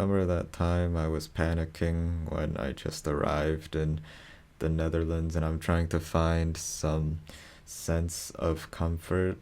remember that time I was panicking when I just arrived in the Netherlands and I'm trying to find some sense of comfort?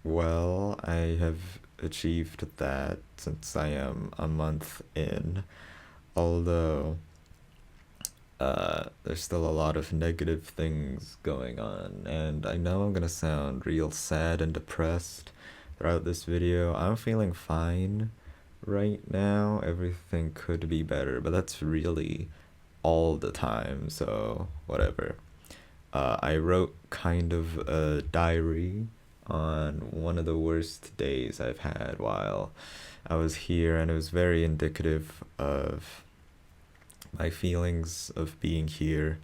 Well, I have achieved that since I am a month in, although there's still a lot of negative things going on, and I know I'm gonna sound real sad and depressed throughout this video. I'm feeling fine right now. Everything could be better, but that's really all the time, so whatever. I wrote kind of a diary on one of the worst days I've had while I was here, and it was very indicative of my feelings of being here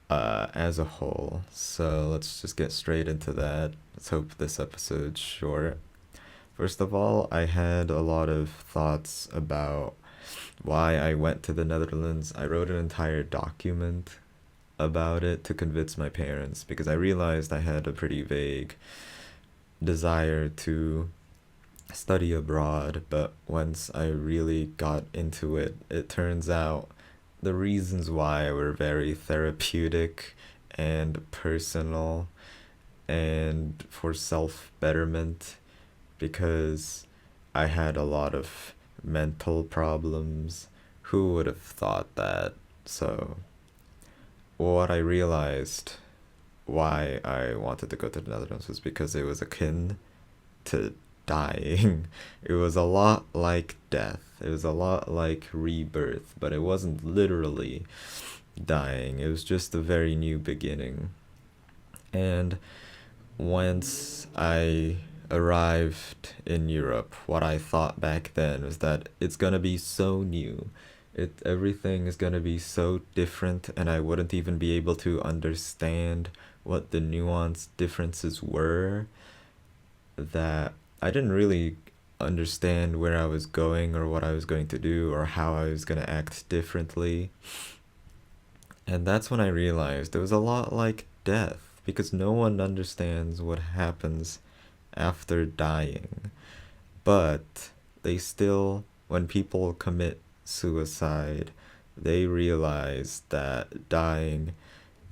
as a whole. So let's just get straight into that. Let's hope this episode's short. First of all, I had a lot of thoughts about why I went to the Netherlands. I wrote an entire document about it to convince my parents because I realized I had a pretty vague desire to study abroad, but once I really got into it, it turns out the reasons why were very therapeutic and personal and for self betterment because I had a lot of mental problems. Who would have thought that? So, what I realized why I wanted to go to the Netherlands was because it was akin to dying. It was a lot like death. It was a lot like rebirth, but it wasn't literally dying. It was just a very new beginning. And once I arrived in Europe, what I thought back then was that it's gonna be so new. Everything is gonna be so different, and I wouldn't even be able to understand what the nuanced differences were, that I didn't really understand where I was going or what I was going to do or how I was going to act differently. And that's when I realized it was a lot like death because no one understands what happens after dying. But they still, when people commit suicide, they realize that dying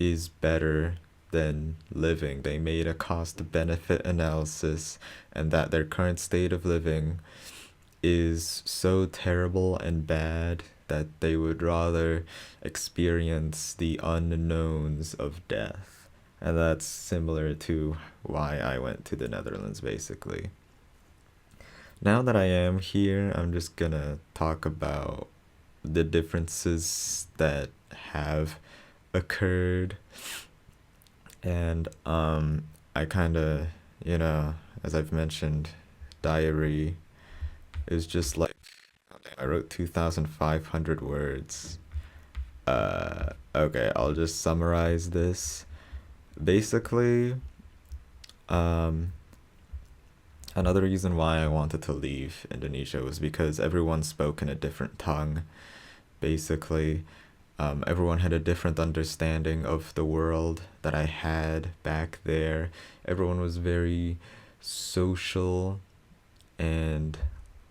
is better than living. They made a cost benefit analysis and that their current state of living is so terrible and bad that they would rather experience the unknowns of death. And that's similar to why I went to the Netherlands, basically. Now that I am here, I'm just gonna talk about the differences that have occurred. And I kind of, as I've mentioned, diary is just like, I wrote 2,500 words. Okay, I'll just summarize this. Basically, another reason why I wanted to leave Indonesia was because everyone spoke in a different tongue. Basically, everyone had a different understanding of the world that I had back there. Everyone was very social and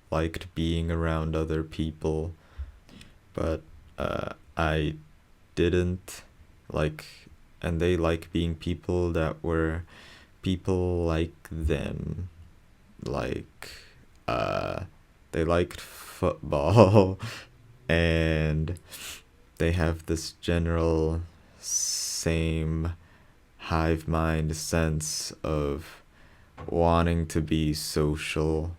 liked being around other people, but I didn't like, and they like being people that were people like them. Like, they liked football and they have this general same hive mind sense of wanting to be social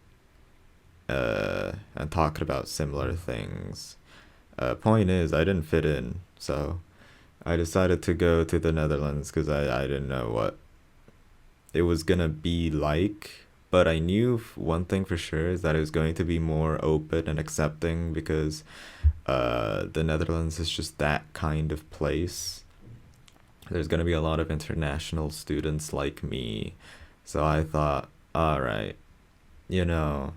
and talking about similar things. Point is, I didn't fit in, so I decided to go to the Netherlands because I didn't know what it was gonna be like. But I knew one thing for sure is that it was going to be more open and accepting because the Netherlands is just that kind of place. There's going to be a lot of international students like me. So I thought, all right, you know,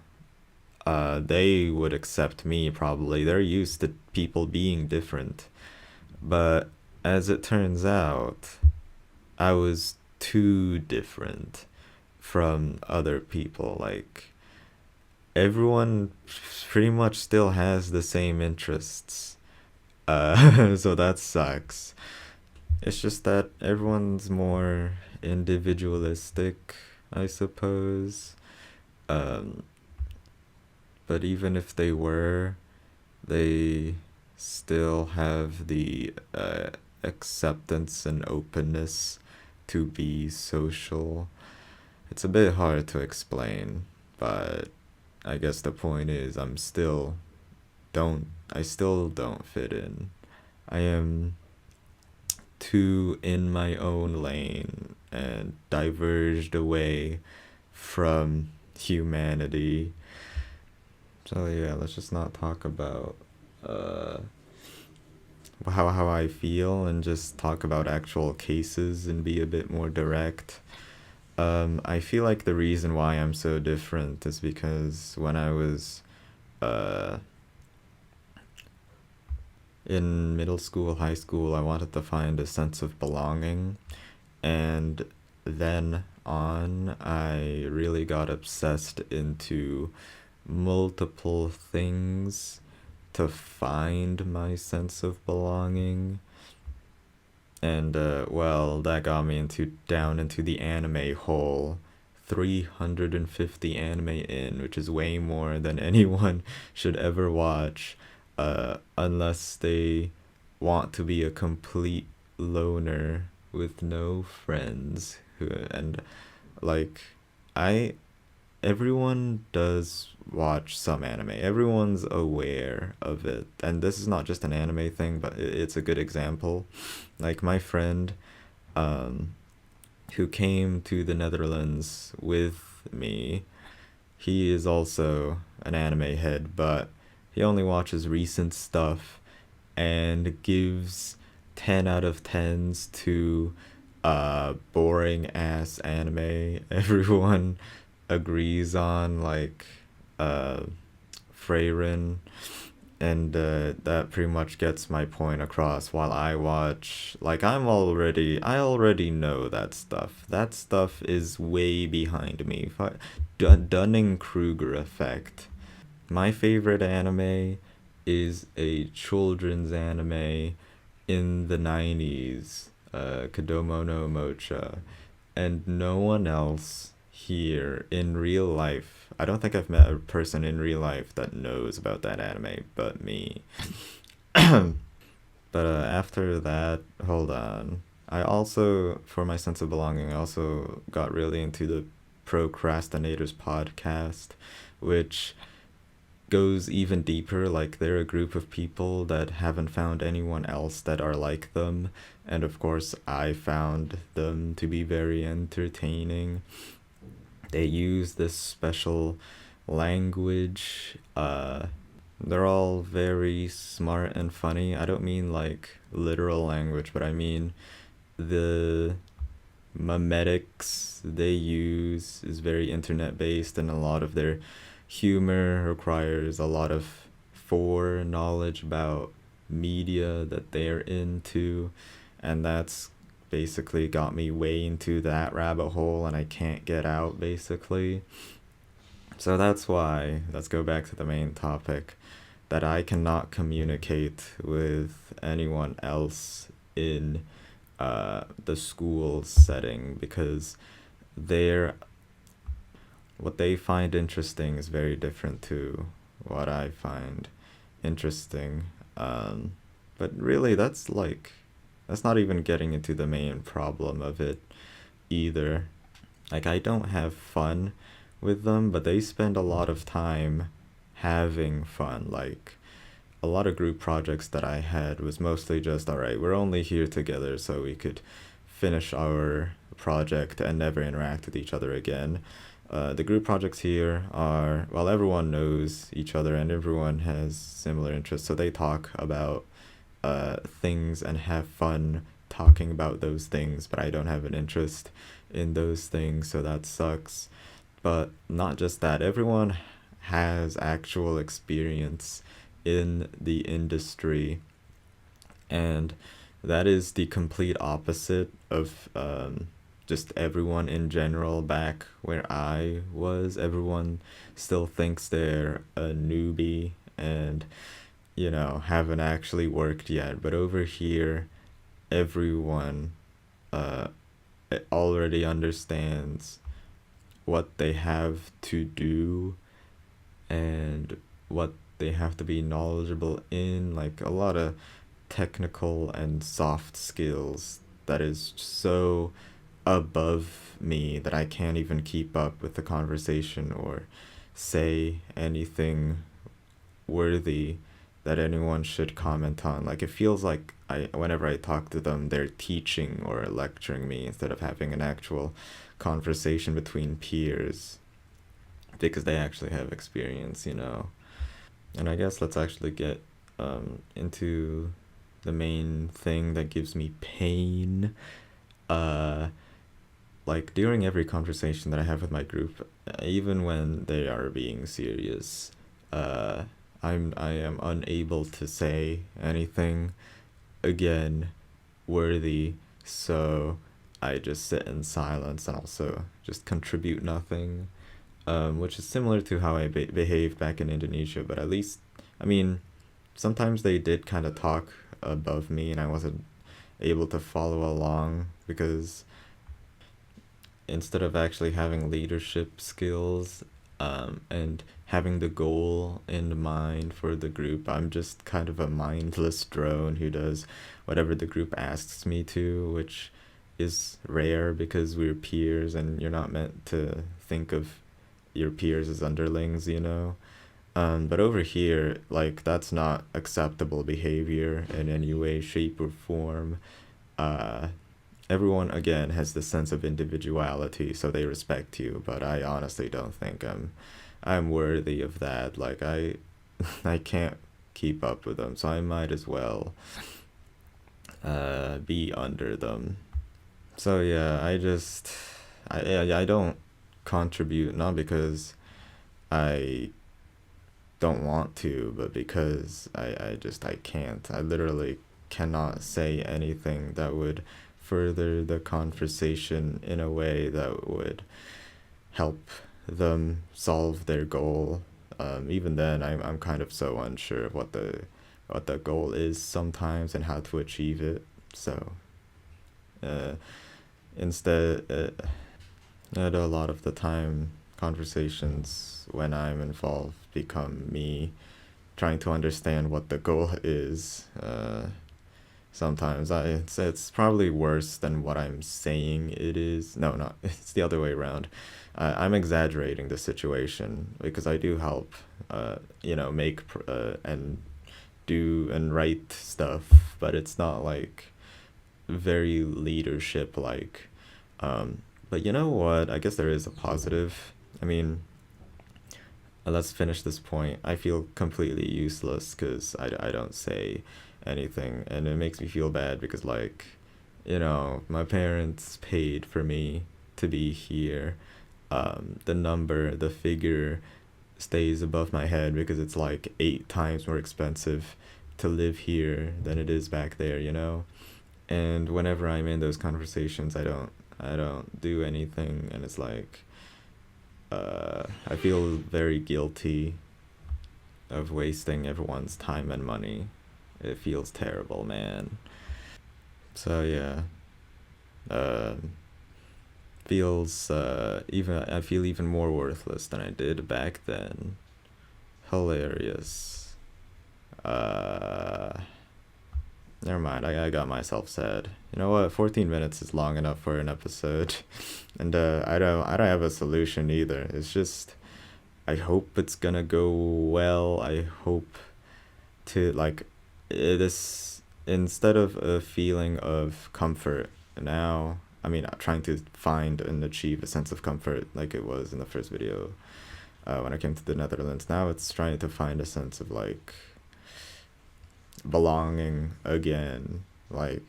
they would accept me probably. They're used to people being different. But as it turns out, I was too different from other people. Like, everyone pretty much still has the same interests. So that sucks. It's just that everyone's more individualistic, I suppose. Um, but even if they were, they still have the acceptance and openness to be social. It's a bit hard to explain, but I guess the point is I still don't fit in. I am too in my own lane and diverged away from humanity. So yeah, let's just not talk about uh how I feel and just talk about actual cases and be a bit more direct. I feel like the reason why I'm so different is because when I was uh in middle school, high school, I wanted to find a sense of belonging, and then on, I really got obsessed into multiple things to find my sense of belonging. And well, that got me into down into the anime hole. 350 anime in, which is way more than anyone should ever watch, unless they want to be a complete loner with no friends. And like, I everyone does watch some anime. Everyone's aware of it. And this is not just an anime thing, but it's a good example. Like my friend um who came to the Netherlands with me, he is also an anime head, but he only watches recent stuff and gives 10 out of 10s to boring ass anime everyone agrees on, like uh Freyrin, and that pretty much gets my point across. While I watch, like, I already know that stuff. That stuff is way behind me. Dunning-Kruger effect. My favorite anime is a children's anime in the 90s, Kodomo no Mocha, and no one else here in real life. I don't think I've met a person in real life that knows about that anime but me. But after that, hold on. I also, for my sense of belonging, I also got really into the Procrastinators podcast, which goes even deeper. Like, they're a group of people that haven't found anyone else that are like them. And of course, I found them to be very entertaining. They use this special language. They're all very smart and funny. I don't mean like literal language, but I mean the memetics they use is very internet based, and a lot of their humor requires a lot of foreknowledge about media that they're into, and that's basically got me way into that rabbit hole and I can't get out, basically. So that's why, let's go back to the main topic, that I cannot communicate with anyone else in the school setting, because they're what they find interesting is very different to what I find interesting. But really, that's not even getting into the main problem of it either. Like, I don't have fun with them, but they spend a lot of time having fun. Like, a lot of group projects that I had was mostly just, all right, we're only here together so we could finish our project and never interact with each other again. The group projects here are, well, everyone knows each other and everyone has similar interests, so they talk about things and have fun talking about those things, but I don't have an interest in those things, so that sucks. But not just that, everyone has actual experience in the industry, and that is the complete opposite of just everyone in general back where I was, everyone still thinks they're a newbie and, haven't actually worked yet. But over here, everyone uh, already understands what they have to do and what they have to be knowledgeable in, like a lot of technical and soft skills that is so above me that I can't even keep up with the conversation or say anything worthy that anyone should comment on. Like it feels like whenever I talk to them, they're teaching or lecturing me instead of having an actual conversation between peers because they actually have experience. And I guess let's actually get into the main thing that gives me pain. Uh, like during every conversation that I have with my group, even when they are being serious, uh, I am unable to say anything again worthy, so I just sit in silence and also just contribute nothing, which is similar to how I behaved back in Indonesia. But at least, I mean, sometimes they did kind of talk above me, and I wasn't able to follow along because instead of actually having leadership skills and having the goal in mind for the group, I'm just kind of a mindless drone who does whatever the group asks me to, which is rare because we're peers and you're not meant to think of your peers as underlings. But over here, like, that's not acceptable behavior in any way, shape, or form. Uh, Everyone, again, has this sense of individuality, so they respect you, but I honestly don't think I'm worthy of that. Like, I can't keep up with them, so I might as well be under them. So yeah, I don't contribute, not because I don't want to, but because I can't. I literally cannot say anything that would further the conversation in a way that would help them solve their goal. Even then, I'm kind of so unsure of what the goal is sometimes and how to achieve it. So uh, instead, a lot of the time, conversations when I'm involved become me trying to understand what the goal is. Sometimes it's probably worse than what I'm saying it is. No, not it's the other way around. I'm exaggerating the situation because I do help, make and do and write stuff, but it's not like very leadership like. But you know what? I guess there is a positive. I mean, let's finish this point. I feel completely useless because I don't say anything, and it makes me feel bad because, like, my parents paid for me to be here. The figure stays above my head because it's like 8 times more expensive to live here than it is back there. And whenever I'm in those conversations, I don't do anything, and it's like I feel very guilty of wasting everyone's time and money. It feels terrible, man. So yeah, uh, feels even I feel even more worthless than I did back then. Hilarious. Uh, Never mind. I got myself sad. You know what? 14 minutes is long enough for an episode, and I don't have a solution either. It's just I hope it's gonna go well. I hope to like this instead of a feeling of comfort now. I mean, trying to find and achieve a sense of comfort like it was in the first video when I came to the Netherlands. Now it's trying to find a sense of like belonging again. Like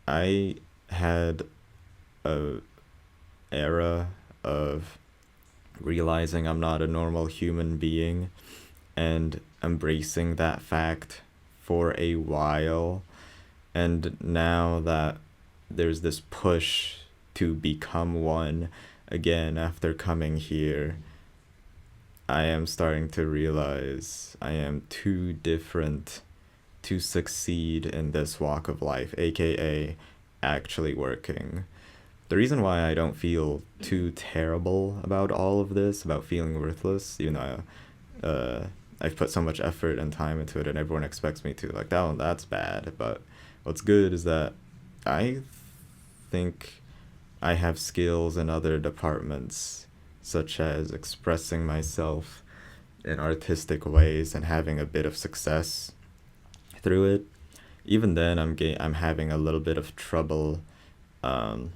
I had a era of realizing I'm not a normal human being and embracing that fact for a while, and now that there's this push to become one again after coming here, I am starting to realize I am too different to succeed in this walk of life, aka actually working. The reason why I don't feel too terrible about all of this, about feeling worthless, you know, I've put so much effort and time into it, and everyone expects me to. Like, that, that's bad. But what's good is that I think I have skills in other departments, such as expressing myself in artistic ways and having a bit of success through it. Even then, I'm having a little bit of trouble um,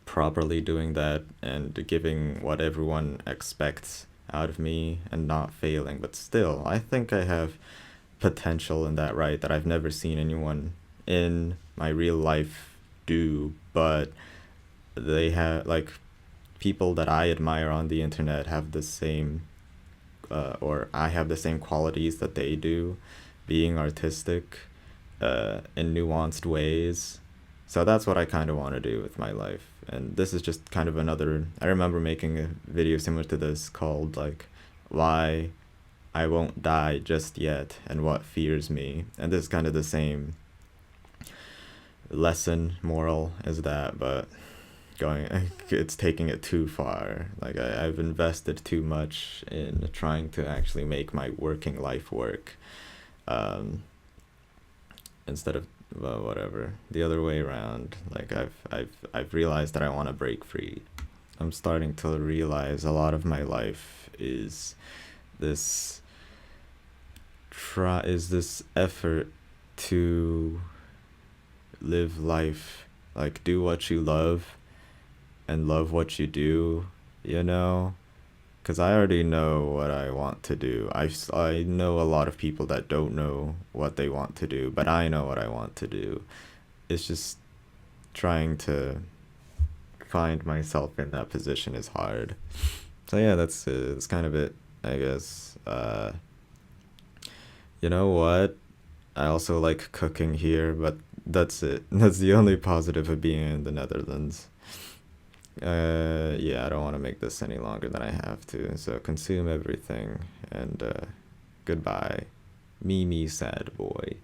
properly doing that and giving what everyone expects out of me and not failing. But still, I think I have potential in that, right, that I've never seen anyone in my real life do. But they have, like, people that I admire on the internet have the same, or I have the same qualities that they do, being artistic in nuanced ways. So that's what I kind of want to do with my life. And this is just kind of another. I remember making a video similar to this called, like, Why I Won't Die Just Yet and What Fears Me. And this is kind of the same lesson, moral as that, but it's taking it too far. Like, I've invested too much in trying to actually make my working life work, instead of, well, whatever, the other way around. Like, I've realized that I want to break free. I'm starting to realize a lot of my life is this effort to live life, like, do what you love and love what you do, you know? Because I already know what I want to do. I know a lot of people that don't know what they want to do, but I know what I want to do. It's just trying to find myself in that position is hard. So yeah, that's kind of it, I guess. You know what? I also like cooking here, but that's it. That's the only positive of being in the Netherlands. Yeah, I don't want to make this any longer than I have to. So consume everything, and goodbye. Me, sad boy.